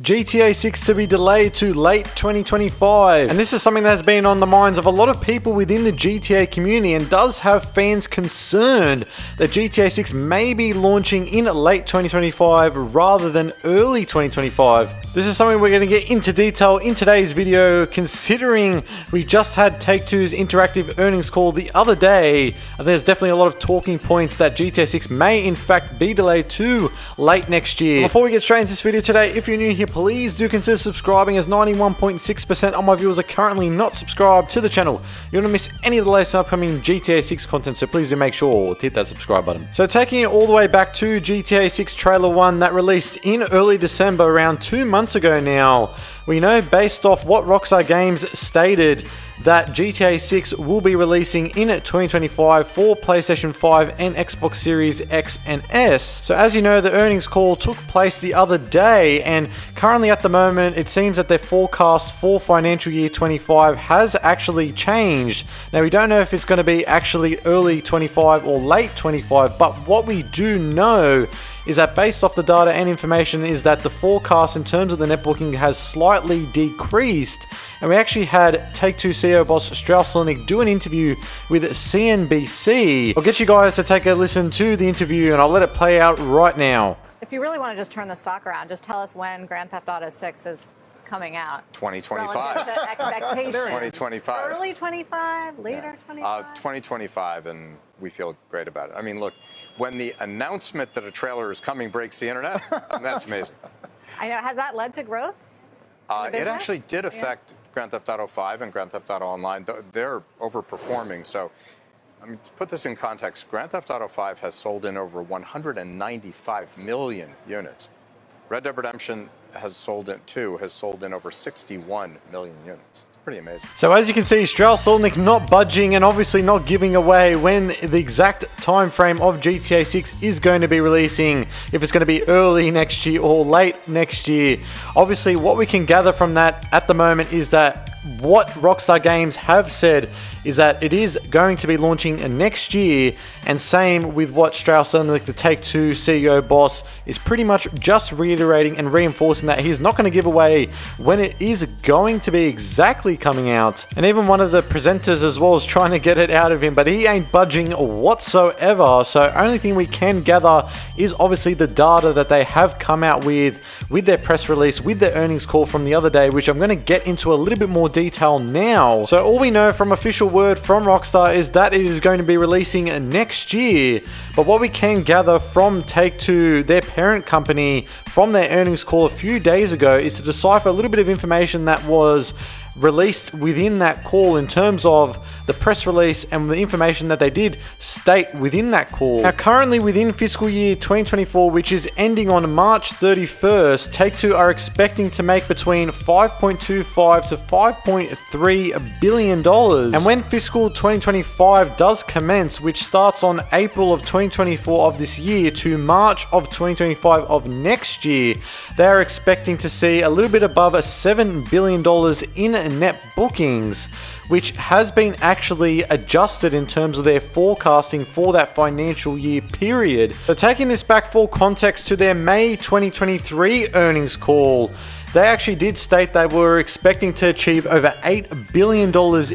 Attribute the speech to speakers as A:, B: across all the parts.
A: GTA 6 to be delayed to late 2025, and this is something that has been on the minds of a lot of people within the GTA community and does have fans concerned that GTA 6 may be launching in late 2025 rather than early 2025. This is something we're going to get into detail in today's video, considering we just had Take-Two's interactive earnings call the other day, and there's definitely a lot of talking points that GTA 6 may in fact be delayed to late next year. Before we get straight into this video today, if you're new here, please do consider subscribing, as 91.6% of my viewers are currently not subscribed to the channel. You don't want to miss any of the latest upcoming GTA 6 content, so please do make sure to hit that subscribe button. So taking it all the way back to GTA 6 Trailer 1 that released in early December, around 2 months ago now, we know based off what Rockstar Games stated that GTA 6 will be releasing in 2025 for PlayStation 5 and Xbox Series X and S. So as you know, the earnings call took place the other day, and currently at the moment it seems that their forecast for financial year 25 has actually changed. Now we don't know if it's going to be actually early 25 or late 25, but what we do know is that based off the data and information is that the forecast in terms of the net booking has slightly decreased, and we actually had Take-Two CEO boss Strauss Zelnick do an interview with CNBC. I'll get you guys to take a listen to the interview and I'll let it play out right now.
B: If you really want to just turn the stock around, just tell us when Grand Theft Auto 6 is coming out.
C: 2025.
B: Relative to expectations.
C: 2025.
B: Early 25, later 25?
C: 2025, and we feel great about it. I mean, look, when the announcement that a trailer is coming breaks the internet, that's amazing.
B: I know. Has that led to growth?
C: It actually did affect Grand Theft Auto 5 and Grand Theft Auto Online. They're overperforming. So, I mean, to put this in context, Grand Theft Auto 5 has sold in over 195 million units. Red Dead Redemption has sold in over 61 million units. It's pretty amazing.
A: So as you can see, Strauss Zelnick not budging and obviously not giving away when the exact time frame of GTA 6 is going to be releasing, if it's going to be early next year or late next year. Obviously, what we can gather from that at the moment is that what Rockstar Games have said is that it is going to be launching next year, and same with what Strauss Zelnick, the Take-Two CEO boss, is pretty much just reiterating and reinforcing that he's not going to give away when it is going to be exactly coming out. And even one of the presenters as well is trying to get it out of him, but he ain't budging whatsoever. So only thing we can gather is obviously the data that they have come out with their press release, with their earnings call from the other day, which I'm going to get into a little bit more detail now. So all we know from official word from Rockstar is that it is going to be releasing next year, but what we can gather from Take-Two, their parent company, from their earnings call a few days ago, is to decipher a little bit of information that was released within that call in terms of the press release and the information that they did state within that call. Now currently within fiscal year 2024, which is ending on March 31st, Take-Two are expecting to make between $5.25 to $5.3 billion. And when fiscal 2025 does commence, which starts on April of 2024 of this year to March of 2025 of next year, they are expecting to see a little bit above $7 billion in net bookings, which has been actually adjusted in terms of their forecasting for that financial year period. So taking this back for context to their May 2023 earnings call, they actually did state they were expecting to achieve over $8 billion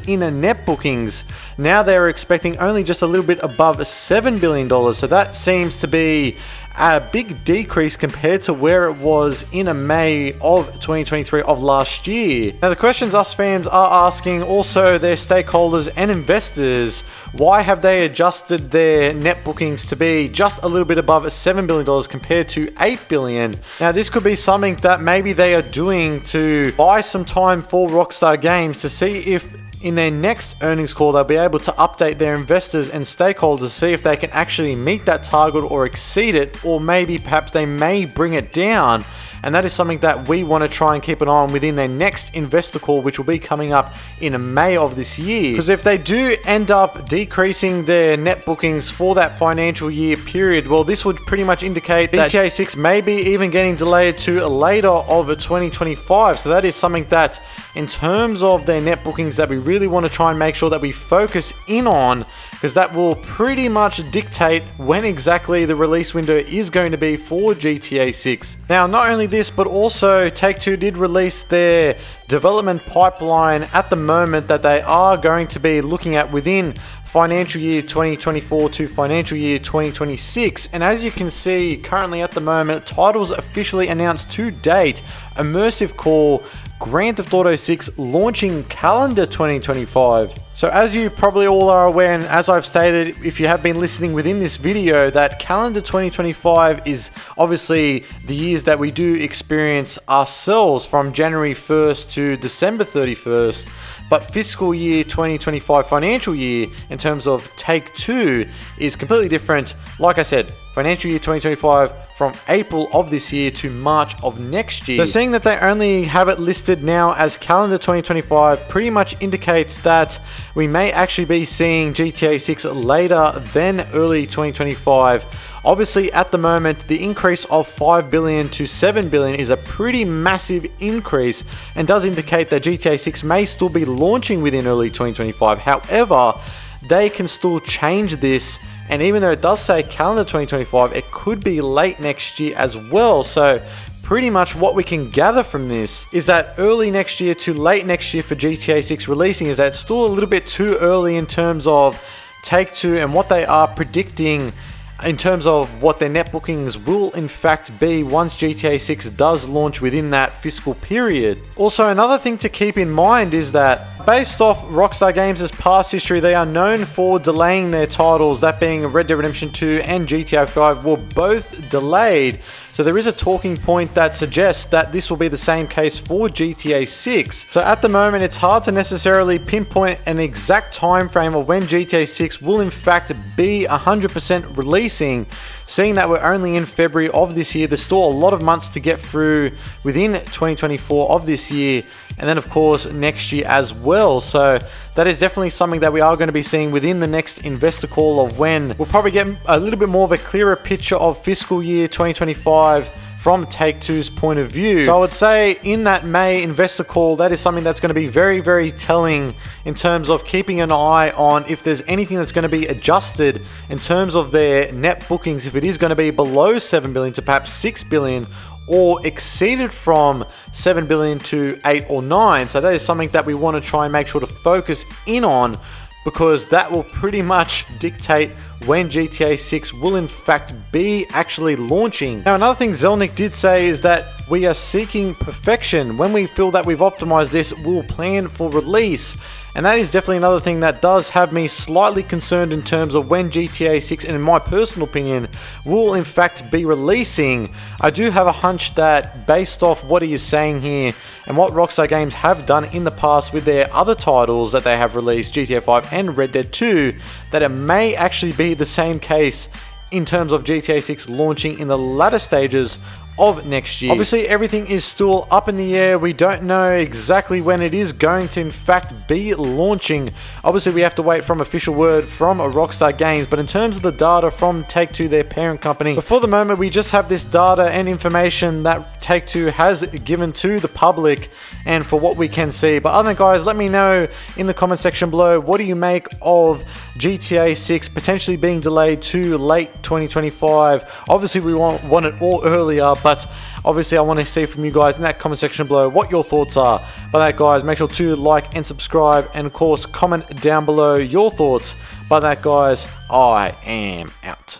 A: in net bookings. Now they're expecting only just a little bit above $7 billion. So that seems to be a big decrease compared to where it was in May of 2023 of last year. Now the questions us fans are asking, also their stakeholders and investors, why have they adjusted their net bookings to be just a little bit above $7 billion compared to $8 billion? Now this could be something that maybe they are doing to buy some time for Rockstar Games to see if in their next earnings call they'll be able to update their investors and stakeholders to see if they can actually meet that target or exceed it, or maybe perhaps they may bring it down. And that is something that we want to try and keep an eye on within their next investor call, which will be coming up in May of this year. Because if they do end up decreasing their net bookings for that financial year period, well, this would pretty much indicate that GTA 6 may be even getting delayed to later of 2025. So that is something that, in terms of their net bookings, that we really want to try and make sure that we focus in on, because that will pretty much dictate when exactly the release window is going to be for GTA 6. Now, not only this, but also Take-Two did release their development pipeline at the moment that they are going to be looking at within financial year 2024 to financial year 2026. And as you can see currently at the moment, titles officially announced to date: Immersive Core, Grand Theft Auto 6 launching calendar 2025. So as you probably all are aware, and as I've stated, if you have been listening within this video, that calendar 2025 is obviously the years that we do experience ourselves from January 1st to December 31st. But fiscal year 2025 financial year in terms of Take-Two is completely different. Like I said, financial year 2025 from April of this year to March of next year. So seeing that they only have it listed now as calendar 2025 pretty much indicates that we may actually be seeing GTA 6 later than early 2025. Obviously, at the moment, the increase of 5 billion to 7 billion is a pretty massive increase and does indicate that GTA 6 may still be launching within early 2025. However, they can still change this, and even though it does say calendar 2025, it could be late next year as well. So pretty much what we can gather from this is that early next year to late next year for GTA 6 releasing is that it's still a little bit too early in terms of Take-Two and what they are predicting in terms of what their net bookings will in fact be once GTA 6 does launch within that fiscal period. Also, another thing to keep in mind is that based off Rockstar Games' past history, they are known for delaying their titles, that being Red Dead Redemption 2 and GTA 5 were both delayed. So there is a talking point that suggests that this will be the same case for GTA 6. So at the moment, it's hard to necessarily pinpoint an exact time frame of when GTA 6 will in fact be 100% releasing. Seeing that we're only in February of this year, there's still a lot of months to get through within 2024 of this year, and then of course next year as well. So that is definitely something that we are going to be seeing within the next investor call, of when we'll probably get a little bit more of a clearer picture of fiscal year 2025 from Take-Two's point of view. So I would say in that May investor call, that is something that's going to be very, very telling in terms of keeping an eye on if there's anything that's going to be adjusted in terms of their net bookings, if it is going to be below 7 billion to perhaps 6 billion, or exceeded from 7 billion to 8 or 9. So that is something that we want to try and make sure to focus in on, because that will pretty much dictate when GTA 6 will in fact be actually launching. Now, another thing Zelnick did say is that we are seeking perfection. When we feel that we've optimized this, we'll plan for release. And that is definitely another thing that does have me slightly concerned in terms of when GTA 6, and in my personal opinion, will in fact be releasing. I do have a hunch that based off what he is saying here and what Rockstar Games have done in the past with their other titles that they have released, GTA 5 and Red Dead 2, that it may actually be the same case in terms of GTA 6 launching in the latter stages of next year. Obviously, everything is still up in the air. We don't know exactly when it is going to in fact be launching. Obviously, we have to wait from official word from Rockstar Games, but in terms of the data from Take-Two, their parent company, but for the moment, we just have this data and information that Take-Two has given to the public and for what we can see. But other than that, guys, let me know in the comment section below, what do you make of GTA 6 potentially being delayed to late 2025? Obviously, we want it all earlier, but obviously I want to see from you guys in that comment section below what your thoughts are. By that, guys, make sure to like and subscribe, and of course comment down below your thoughts. By that, guys, I am out.